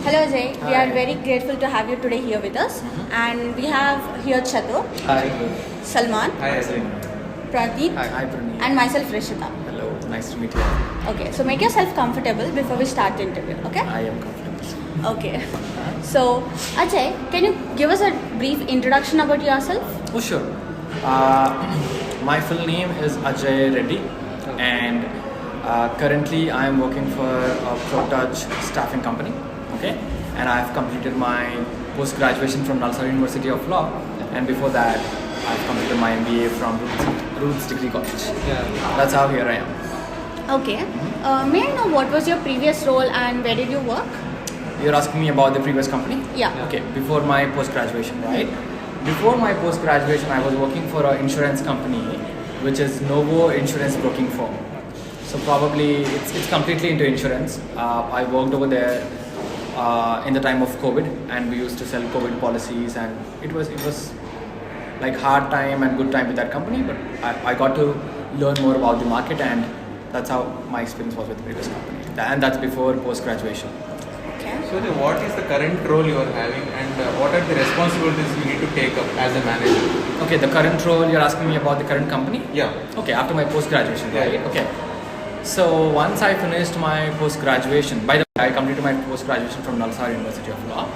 Hello Ajay, we Hi. are very grateful to have you today here with us. And we have here CHATHUR, Hi. SALMAN, Hi, Ajay. PRANEETH, Hi, Praneeth. and myself HRISHITA. Hello. Nice to meet you. Okay, so make yourself comfortable before we start the interview, okay? I am comfortable. Okay. So Ajay, can you give us a brief introduction about yourself? Oh, sure. My full name is Ajay Reddy, and currently I am working for a ProTouch staffing company. Okay, and I have completed my post-graduation from Nalsara University of Law, and before that I have completed my MBA from Roots Degree College. That's how here I am. Okay. May I know what was your previous role and where did you work? You're asking me about the previous company? Yeah. Okay, before my post-graduation, right? Before my post-graduation, I was working for an insurance company, which is Novo Insurance Broking Firm. So probably it's completely into insurance. I worked over there in the time of COVID, and we used to sell COVID policies, and it was like hard time and good time with that company. But I got to learn more about the market, and that's how my experience was with the previous company. And that's before post-graduation. Okay. So, what is the current role you are having, and what are the responsibilities you need to take up as a manager? Okay, the current role, you're asking me about the current company? Yeah. Okay, after my post-graduation, Yeah. right? Okay. So once I finished my post-graduation, by the way, I completed my post-graduation from Nalsara University of Law.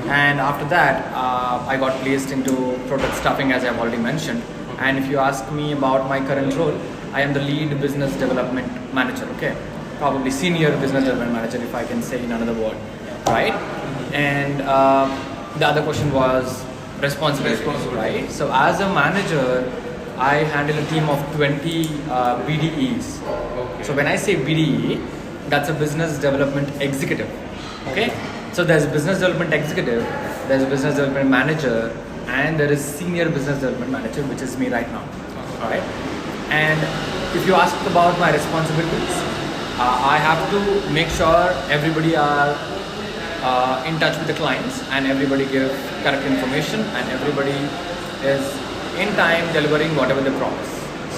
And after that, I got placed into product staffing, as I've already mentioned. And if you ask me about my current role, I am the lead business development manager, okay? Probably senior business development manager, if I can say in another word, right? And the other question was responsibility, right? So as a manager, I handle a team of 20 BDEs. Okay. So when I say BDE, that's a business development executive, okay? So there's business development executive, there's a business development manager, and there is senior business development manager, which is me right now, all right? And if you ask about my responsibilities, I have to make sure everybody are in touch with the clients, and everybody give correct information, and everybody is in time delivering whatever they promise.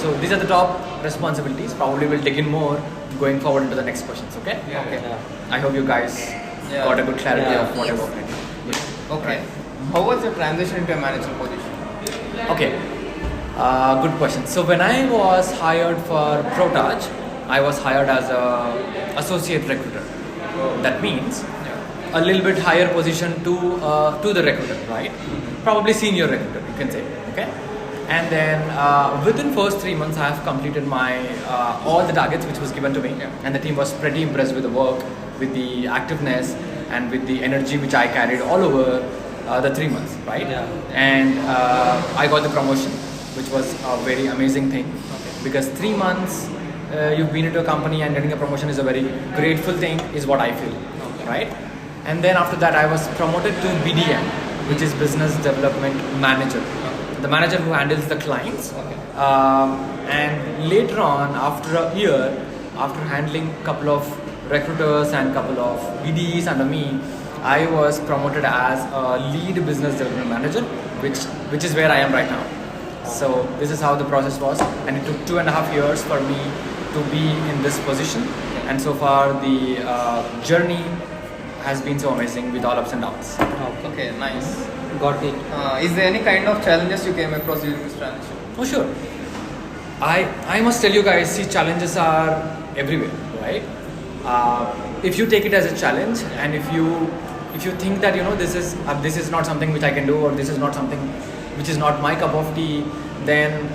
So these are the top responsibilities. Probably we'll dig in more going forward into the next questions, okay? Yeah. Okay. Yeah. I hope you guys Yeah. got a good clarity Yeah. of what I Yes. work right. Okay. How was your transition into a managerial position? Okay, good question. So when I was hired for ProTouch, I was hired as a associate recruiter. That means a little bit higher position to the recruiter, right? Probably senior recruiter, you can say. Okay, and then within first 3 months, I have completed my all the targets which was given to me, and the team was pretty impressed with the work, with the activeness, and with the energy which I carried all over the 3 months, right? Yeah. And I got the promotion, which was a very amazing thing, because 3 months you've been into a company and getting a promotion is a very grateful thing, is what I feel, right? And then after that, I was promoted to BDM, which is Business Development Manager, the manager who handles the clients. And later on, after a year, after handling a couple of recruiters and couple of BDEs under me, I was promoted as a lead business development manager, which is where I am right now. So this is how the process was, and it took 2.5 years for me to be in this position. And so far, the journey has been so amazing with all ups and downs. Okay, nice. Got it. Is there any kind of challenges you came across during this transition? Oh sure. I must tell you guys, see, challenges are everywhere, right? If you take it as a challenge, and if you think that this is not something which I can do, or this is not something which is not my cup of tea, then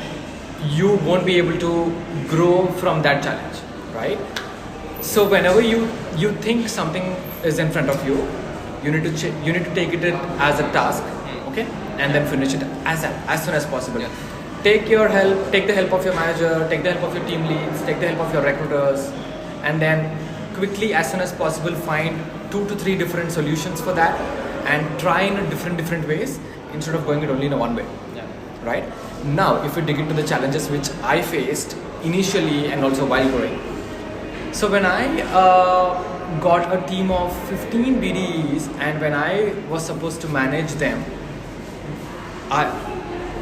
you won't be able to grow from that challenge, right? So whenever you think something is in front of you, you need to take it as a task, okay, and then finish it as soon as possible. Yeah. Take the help of your manager, take the help of your team leads, take the help of your recruiters, and then quickly, as soon as possible, find 2 to 3 different solutions for that, and try in a different ways instead of going it only in a one way. Yeah. Right? Now, if we dig into the challenges which I faced initially and also while growing. So when I got a team of 15 BDEs, and when I was supposed to manage them,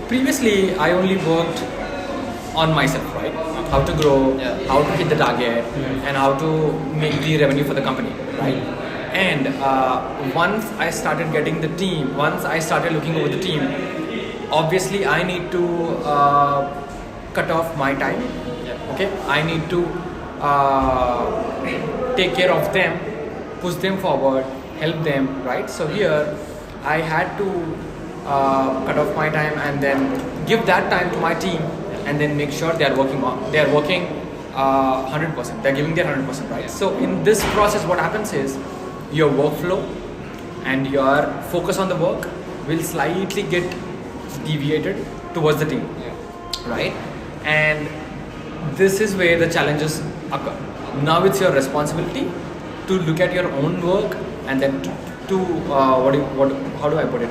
previously I only worked on myself, right? How to grow, Yeah. how to hit the target, and how to make the revenue for the company, right? And once I started getting the team, once I started looking over the team, obviously I need to cut off my time. Okay, I need to take care of them, push them forward, help them, right? So here I had to cut off my time and then give that time to my team and then make sure they are working 100%. They're giving their 100%, right? So in this process, what happens is your workflow and your focus on the work will slightly get deviated towards the team, right? And this is where the challenges occur. Now it's your responsibility to look at your own work and then to how do I put it?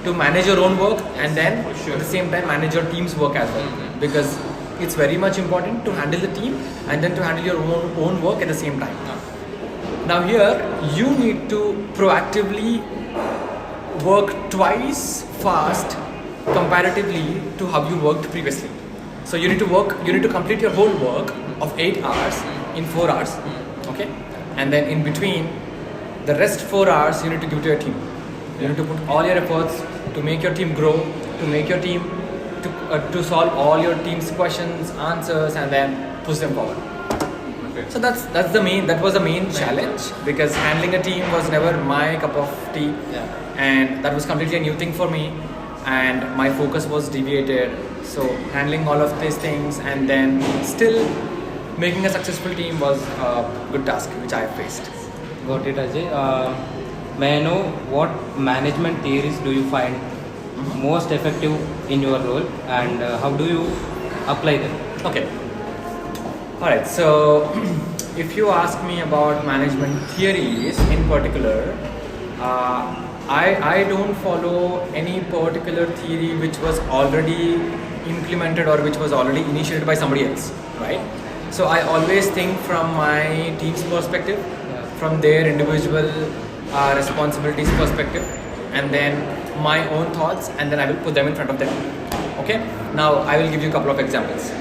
To manage your own work and then at the same time manage your team's work as well, because it's very much important to handle the team and then to handle your own work at the same time. Now here you need to proactively work twice fast comparatively to how you worked previously. So you need to complete your whole work of 8 hours in 4 hours, okay? And then in between, the rest 4 hours you need to give to your team. You need to put all your efforts to make your team grow, to make your team to solve all your team's questions, answers, and then push them forward. Okay. So that was the main challenge, because handling a team was never my cup of tea, and that was completely a new thing for me, and my focus was deviated. So handling all of these things and then still making a successful team was a good task which I faced. Got it, Ajay. May I know what management theories do you find most effective in your role, and how do you apply them? Okay. Alright, so if you ask me about management theories in particular, I don't follow any particular theory which was already implemented or which was already initiated by somebody else, right? So I always think from my team's perspective, from their individual responsibilities perspective, and then my own thoughts, and then I will put them in front of them. Okay? Now I will give you a couple of examples.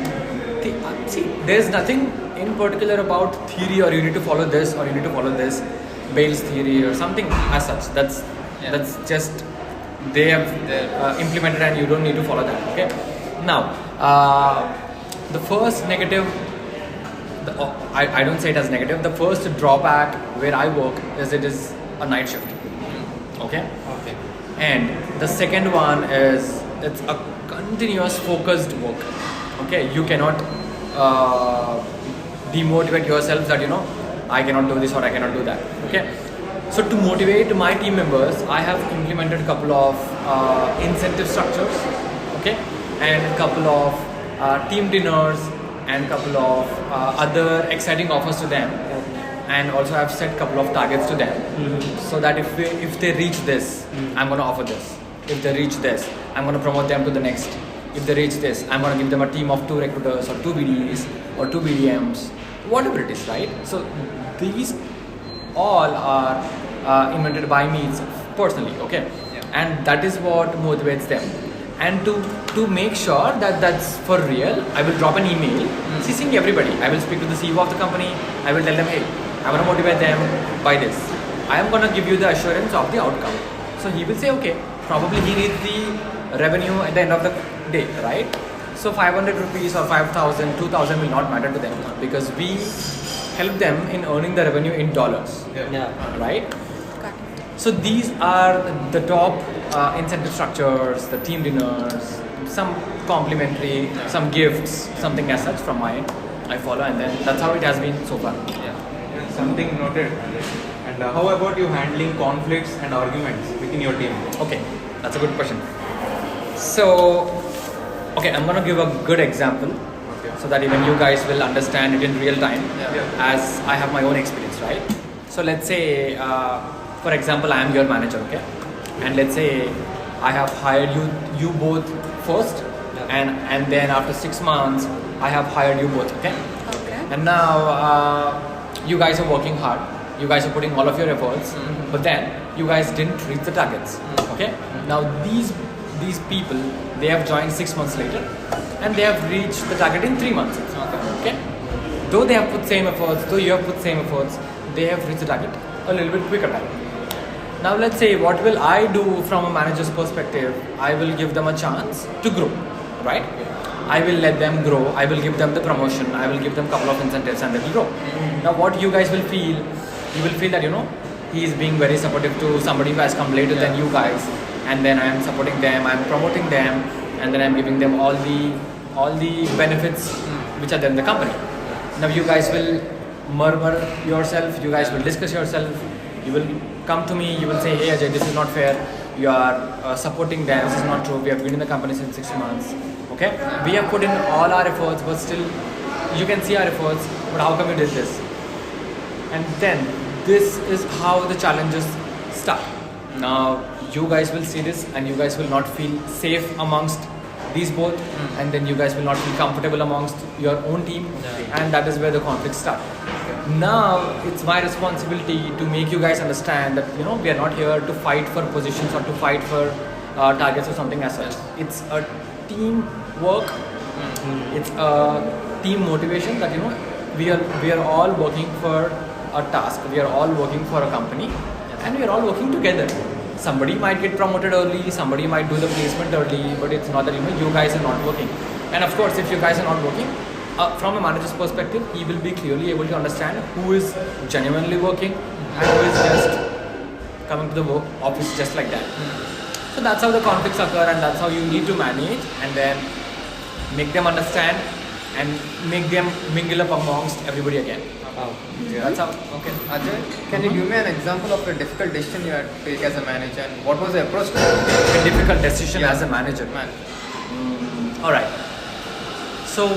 See, there's nothing in particular about theory, or you need to follow this, or you need to follow this, Bayes' theory or something as such. That's just they have implemented, and you don't need to follow that. Okay? Now, the first negative, I don't say it as negative. The first drawback where I work is it is a night shift. Okay? Okay. And the second one is it's a continuous focused work. Okay? You cannot demotivate yourself that I cannot do this or I cannot do that. Okay? So to motivate my team members, I have implemented a couple of incentive structures. Okay? And a couple of team dinners and a couple of other exciting offers to them. And also I've set a couple of targets to them, so that if they reach this, I'm going to offer this. If they reach this, I'm going to promote them to the next. If they reach this, I'm going to give them a team of 2 recruiters or 2 BDs or 2 BDMs, whatever it is, right? So these all are invented by me personally, okay? And that is what motivates them. And to make sure that that's for real, I will drop an email CCing everybody. I will speak to the CEO of the company. I will tell them, hey, I'm going to motivate them by this. I am going to give you the assurance of the outcome. So he will say, okay, probably he needs the revenue at the end of the day, right? So 500 rupees or 5,000, 2,000 will not matter to them, because we help them in earning the revenue in dollars, right? So these are the top incentive structures, the team dinners, some complimentary, some gifts, something as such from my end. I follow, and then that's how it has been so far. Something noted. And how about you handling conflicts and arguments within your team? Okay, that's a good question. So, okay, I'm gonna give a good example, so that even you guys will understand it in real time, as I have my own experience, right? So let's say, for example, I am your manager, okay? And let's say I have hired you both first, and then after 6 months, I have hired you both, okay? And now you guys are working hard. You guys are putting all of your efforts, but then you guys didn't reach the targets, okay? Now these people, they have joined 6 months later, and they have reached the target in 3 months, okay? Though they have put same efforts, though you have put same efforts, they have reached the target a little bit quicker time. Now let's say, what will I do from a manager's perspective? I will give them a chance to grow, right? I will let them grow. I will give them the promotion. I will give them a couple of incentives and they will grow. Now what you guys will feel, you will feel that, you know, he is being very supportive to somebody who has come later than you guys, and then I am supporting them, I am promoting them, and then I am giving them all the benefits which are there in the company. Now you guys will murmur yourself, you guys will discuss yourself, you will come to me, you will say, hey Ajay, this is not fair, you are supporting them, this is not true, we have been in the company since 6 months, okay? We have put in all our efforts, but still you can see our efforts, but how come you did this? And then this is how the challenges start. Now you guys will see this and you guys will not feel safe amongst these both, and then you guys will not feel comfortable amongst your own team, and that is where the conflicts start. Now it's my responsibility to make you guys understand that, you know, we are not here to fight for positions or to fight for targets or something as such. It's a team work, it's a team motivation that, you know, we are all working for a task, we are all working for a company, and we are all working together. Somebody might get promoted early, somebody might do the placement early, but it's not that, you know, you guys are not working. And of course, if you guys are not working, from a manager's perspective, he will be clearly able to understand who is genuinely working and who is just coming to the work office just like that. So that's how the conflicts occur, and that's how you need to manage and then make them understand and make them mingle up amongst everybody again. That's how. Okay, Ajay, can you give me an example of a difficult decision you had to take as a manager, and what was the approach to it? A difficult decision as a manager. All right. So,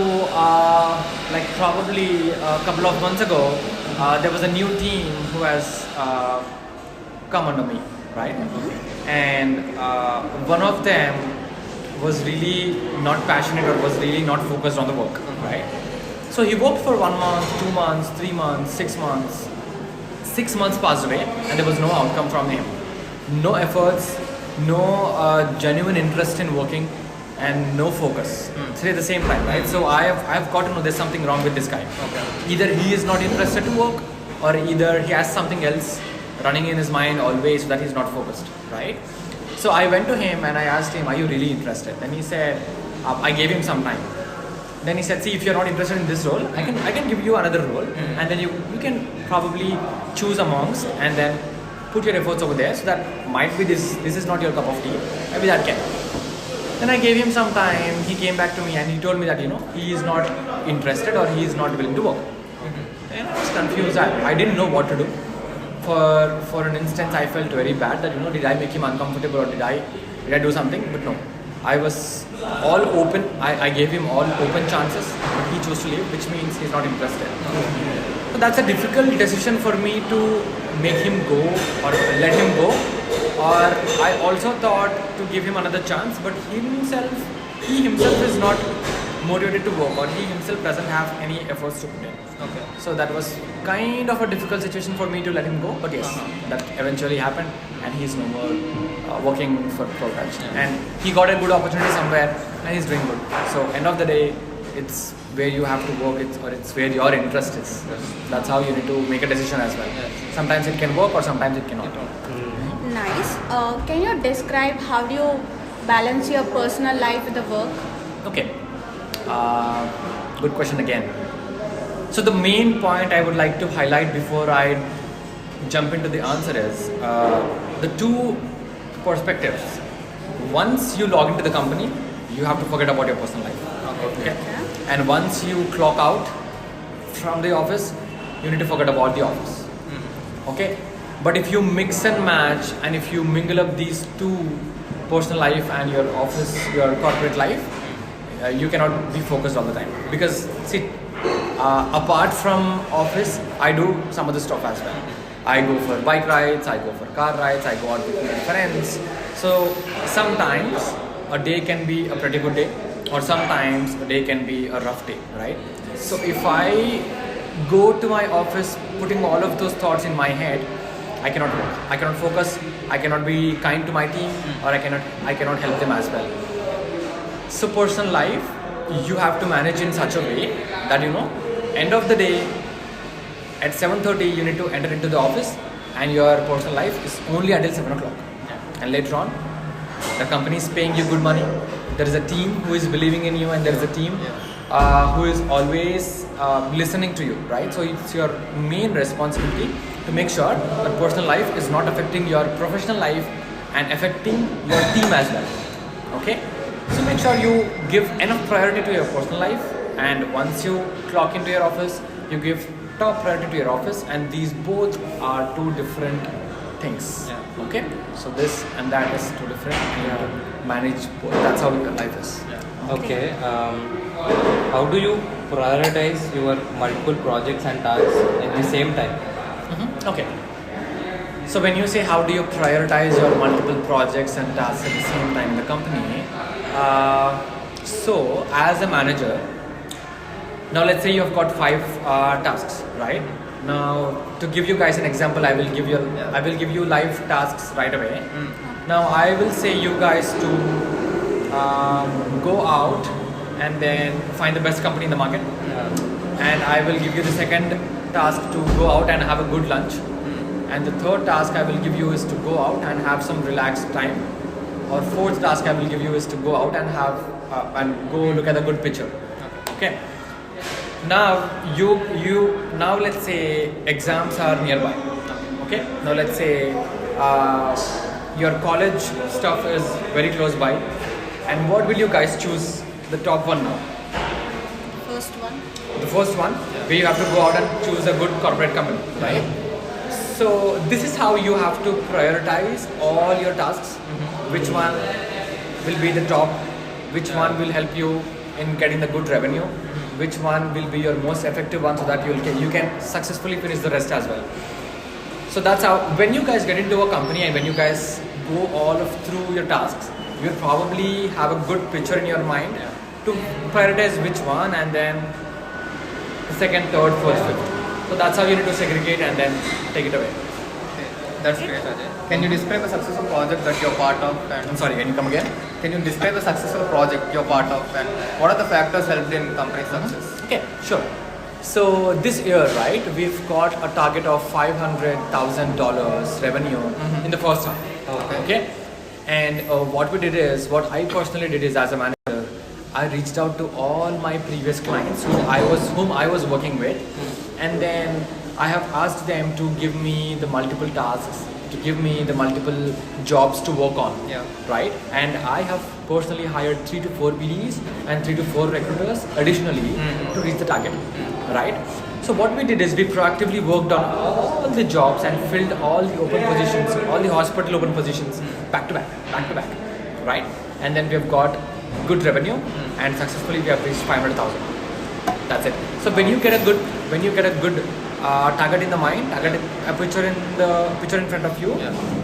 like probably a couple of months ago, there was a new team who has come under me, right? And one of them was really not passionate or was really not focused on the work, right? So he worked for 1 month, 2 months, 3 months, 6 months. 6 months passed away and there was no outcome from him. No efforts, no genuine interest in working, and no focus. Three at the same time, right? So I have got to know there's something wrong with this guy. Either he is not interested to work, or either he has something else running in his mind always so that he's not focused, right? So I went to him and I asked him, are you really interested? Then he said, I gave him some time. Then he said, see, if you're not interested in this role, I can give you another role, and then you can probably choose amongst and then put your efforts over there. So that might be this is not your cup of tea, maybe that can. Then I gave him some time, he came back to me and he told me that, you know, he is not interested or he is not willing to work. And I was confused, I didn't know what to do. For an instance, I felt very bad that, you know, did I make him uncomfortable or did I do something? But no, I was all open, I gave him all open chances, but he chose to leave, which means he's not interested. So that's a difficult decision for me to make him go or let him go. Or I also thought to give him another chance, but he himself is not motivated to work, or he himself doesn't have any efforts to put in. Okay. So that was kind of a difficult situation for me to let him go, but yes, that eventually happened, and he's no more working for Protouch. And he got a good opportunity somewhere, and he's doing good. So end of the day, it's where you have to work, it's where your interest is. That's how you need to make a decision as well. Sometimes it can work, or sometimes it cannot. Nice. Can you describe how do you balance your personal life with the work? Okay. Good question again. So the main point I would like to highlight before I jump into the answer is the two perspectives. Once you log into the company, you have to forget about your personal life. Okay. And once you clock out from the office, you need to forget about the office. Okay. But if you mix and match, and if you mingle up these two, personal life and your office, your corporate life, you cannot be focused all the time. Because see, apart from office, I do some other stuff as well. I go for bike rides, I go for car rides, I go out with my friends. So sometimes a day can be a pretty good day, or sometimes a day can be a rough day, right? So if I go to my office putting all of those thoughts in my head, I cannot work, I cannot focus, I cannot be kind to my team, or I cannot help them as well. So personal life, you have to manage in such a way that, you know, end of the day, at 7:30 you need to enter into the office, and your personal life is only until 7 o'clock. And later on, the company is paying you good money. There is a team who is believing in you, and there is a team who is always listening to you, right? So it's your main responsibility to make sure that personal life is not affecting your professional life and affecting your team as well. Okay? So make sure you give enough priority to your personal life, and once you clock into your office, you give top priority to your office, and these both are two different things. Okay? So this and that is two different. You have to manage both. That's how your life is. Okay. How do you prioritize your multiple projects and tasks at the same time? Okay. So when you say how do you prioritize your multiple projects and tasks at the same time in the company, so as a manager, now let's say you have got 5 tasks, right? Now to give you guys an example, I will give you live tasks right away. Now I will say you guys to go out and then find the best company in the market, and I will give you the second task to go out and have a good lunch, and the third task I will give you is to go out and have some relaxed time, or fourth task I will give you is to go out and have and go look at a good picture. Okay. Now now let's say exams are nearby. Okay. Now let's say your college stuff is very close by, and what will you guys choose? The top one now. First one. The first one, where you have to go out and choose a good corporate company, right? So this is how you have to prioritize all your tasks. Which one will be the top? Which one will help you in getting the good revenue? Which one will be your most effective one, so that you can successfully finish the rest as well. So that's how, when you guys get into a company and when you guys go through your tasks, you'll probably have a good picture in your mind to prioritize which one, and then the second, third, fourth, fifth. So that's how you need to segregate and then take it away. Okay. That's great, Ajay. Can you describe a successful project that you're part of? And I'm sorry, can you come again? can you describe a successful project you're part of, and what are the factors helped in company success? Okay, sure. So this year, right, we've got a target of $500,000 revenue in the first half. Okay. And what I personally did is, as a manager, I reached out to all my previous clients whom I was working with, and then I have asked them to give me the multiple tasks, to give me the multiple jobs to work on, right? And I have personally hired 3 to 4 BDs and 3 to 4 recruiters additionally to reach the target, right? So what we did is we proactively worked on all the jobs and filled all the open positions, all the hospital open positions back to back, right? And then we have got good revenue, and successfully we have reached 500,000. That's it. So when you get a good target in the mind, a picture in front of you,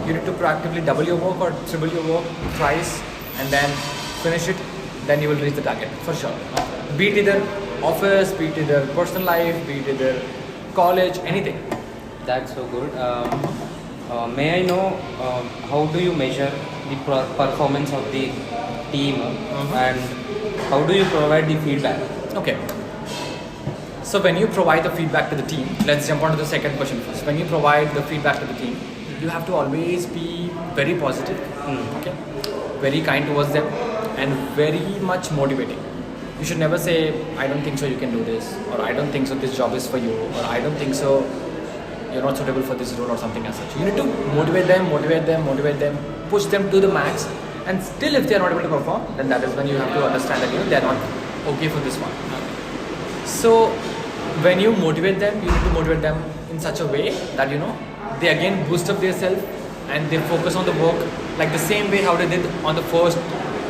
you need to proactively double your work or triple your work twice, and then finish it. Then you will reach the target for sure. Be it either office, be it either personal life, be it either college, anything. That's so good. May I know how do you measure the performance of the team, and how do you provide the feedback? Okay. So when you provide the feedback to the team, let's jump on to the second question first. When you provide the feedback to the team, you have to always be very positive, okay, very kind towards them, and very much motivating. You should never say, I don't think so you can do this, or I don't think so this job is for you, or I don't think so you're not suitable for this role, or something as such. You need to motivate them, push them to the max, and still if they are not able to perform, then that is when you have to understand that they are not okay for this one. So when you motivate them, you need to motivate them in such a way that they again boost up themselves and they focus on the work like the same way how they did on the first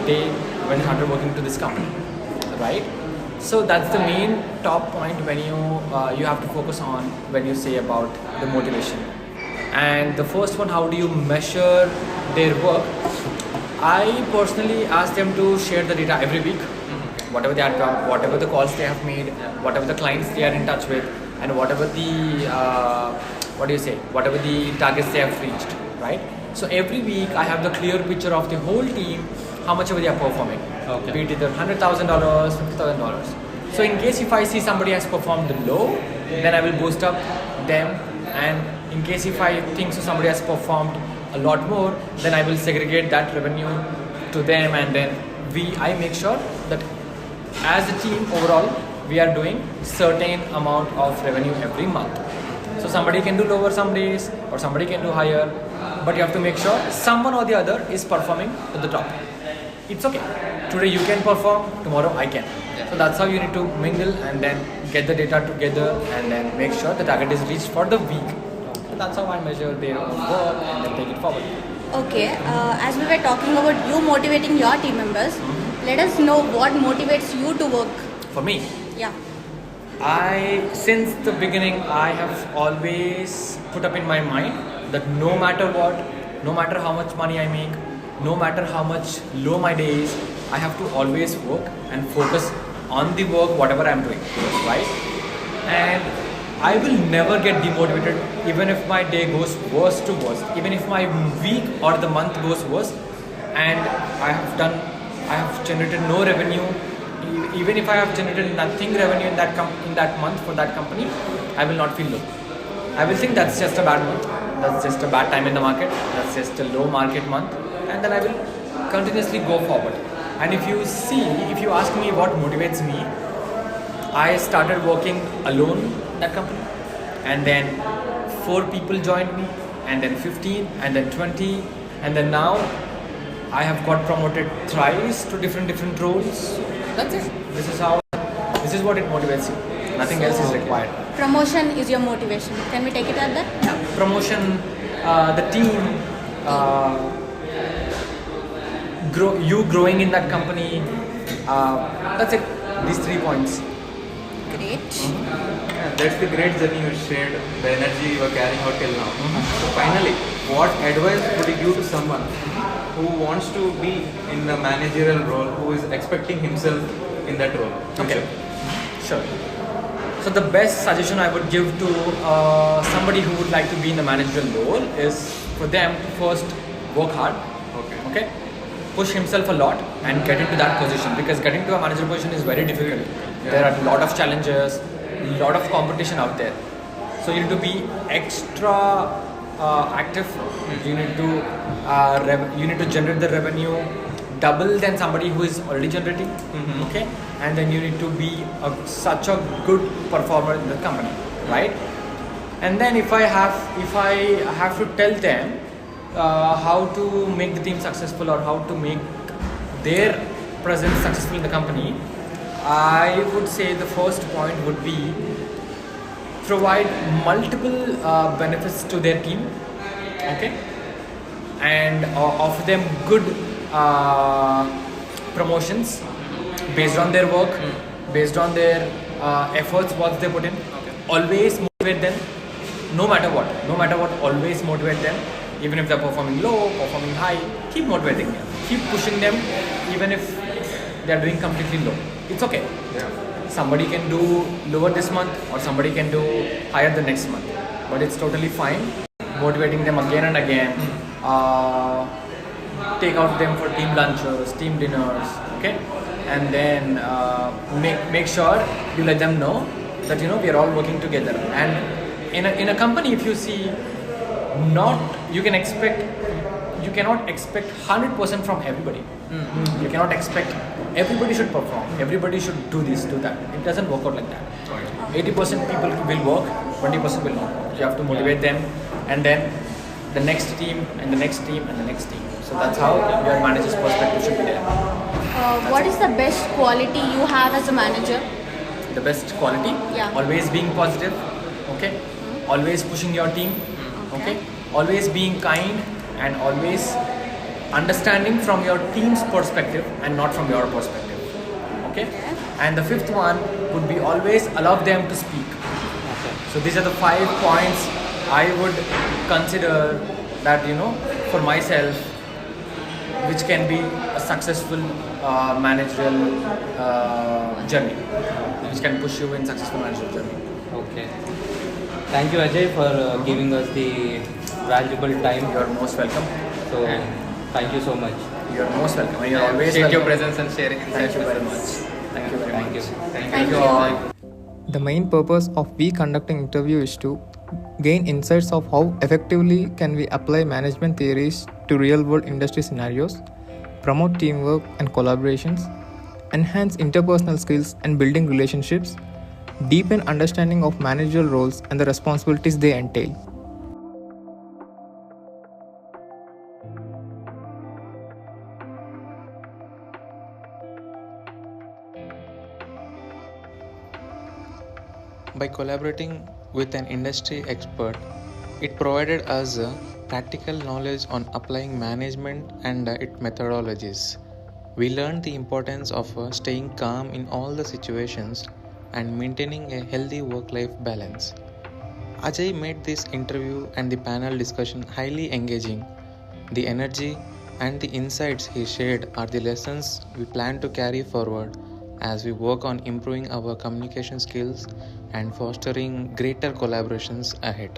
day when they started working to this company, right? So that's the main top point when you have to focus on when you say about the motivation. And the first one, how do you measure their work? I personally ask them to share the data every week, whatever they have done, whatever the calls they have made, whatever the clients they are in touch with, and whatever the whatever the targets they have reached, right? So every week I have the clear picture of the whole team, how much ever they are performing. Okay. Be it either $100,000, $50,000. So in case if I see somebody has performed low, then I will boost up them and In case if I think so somebody has performed a lot more, then I will segregate that revenue to them, and then I make sure that as a team overall we are doing certain amount of revenue every month. So somebody can do lower some days or somebody can do higher, but you have to make sure someone or the other is performing to the top. It's okay. Today you can perform, tomorrow I can. So that's how you need to mingle and then get the data together and then make sure the target is reached for the week. So that's how I measure their own work and then take it forward. Okay, as we were talking about you motivating your team members, let us know what motivates you to work. For me, Yeah. since the beginning, I have always put up in my mind that no matter what, no matter how much money I make, no matter how much low my day is, I have to always work and focus on the work, whatever I'm doing, right? And I will never get demotivated even if my day goes worse to worse, even if my week or the month goes worse and I have generated no revenue. Even if I have generated nothing revenue in that month for that company, I will not feel low. I will think that's just a bad month, that's just a bad time in the market, that's just a low market month, and then I will continuously go forward. And if you ask me what motivates me, I started working alone in that company, and then 4 people joined me, and then 15, and then 20, and then now I have got promoted thrice to different roles. That's it. This is what it motivates you. Nothing else is required. Promotion is your motivation. Can we take it at that? Yeah. Promotion, the team, growing in that company. That's it. These 3 points. Great. Yeah, that's the great journey you shared, the energy you are carrying out till now. So finally, what advice would you give to someone who wants to be in the managerial role, who is expecting himself in that role? Okay, sure. So the best suggestion I would give to somebody who would like to be in the managerial role is for them to first work hard. Okay. Push himself a lot and get into that position, because getting to a managerial position is very difficult. Yeah. There are a lot of challenges, a lot of competition out there. So you need to be extra active. You need to generate the revenue double than somebody who is already generating. Okay, and then you need to be such a good performer in the company, right? And then if I have to tell them how to make the team successful or how to make their presence successful in the company, I would say the first point would be provide multiple benefits to their team, okay, and offer them good promotions based on their work, based on their efforts, what they put in. Always motivate them, no matter what, always motivate them. Even if they're performing low, performing high, keep motivating them, keep pushing them, even if they're doing completely low. It's okay. Yeah. Somebody can do lower this month or somebody can do higher the next month, but it's totally fine. Motivating them again and again. Take out them for team lunches, team dinners, okay, and then make sure you let them know that we are all working together. And in a company, if you see, you cannot expect 100% from everybody. You cannot expect everybody should perform, everybody should do this, do that. It doesn't work out like that. 80% people will work, 20% will not work. You have to motivate them, and then the next team and the next team and the next team. So that's how your manager's perspective should be there. What is the best quality you have as a manager? The best quality? Yeah. Always being positive, okay? Always pushing your team, okay? Always being kind and always understanding from your team's perspective and not from your perspective, okay? And the 5th one would be always allow them to speak. So these are the 5 points I would consider that, for myself, which can be a successful managerial journey, which can push you in successful managerial journey. Okay. Thank you, Ajay, for giving us the valuable time. You are most welcome. So, thank you so much. You are most welcome. And you are always Appreciate your welcome. presence and sharing Thank insights you with very us. much. Thank you very much. Thank you. Thank you all. The main purpose of we conducting interview is to gain insights of how effectively can we apply management theories to real-world industry scenarios, promote teamwork and collaborations, enhance interpersonal skills and building relationships, deepen understanding of managerial roles and the responsibilities they entail. By collaborating with an industry expert, it provided us practical knowledge on applying management and its methodologies. We learned the importance of staying calm in all the situations and maintaining a healthy work-life balance. Ajay made this interview and the panel discussion highly engaging. The energy and the insights he shared are the lessons we plan to carry forward as we work on improving our communication skills and fostering greater collaborations ahead.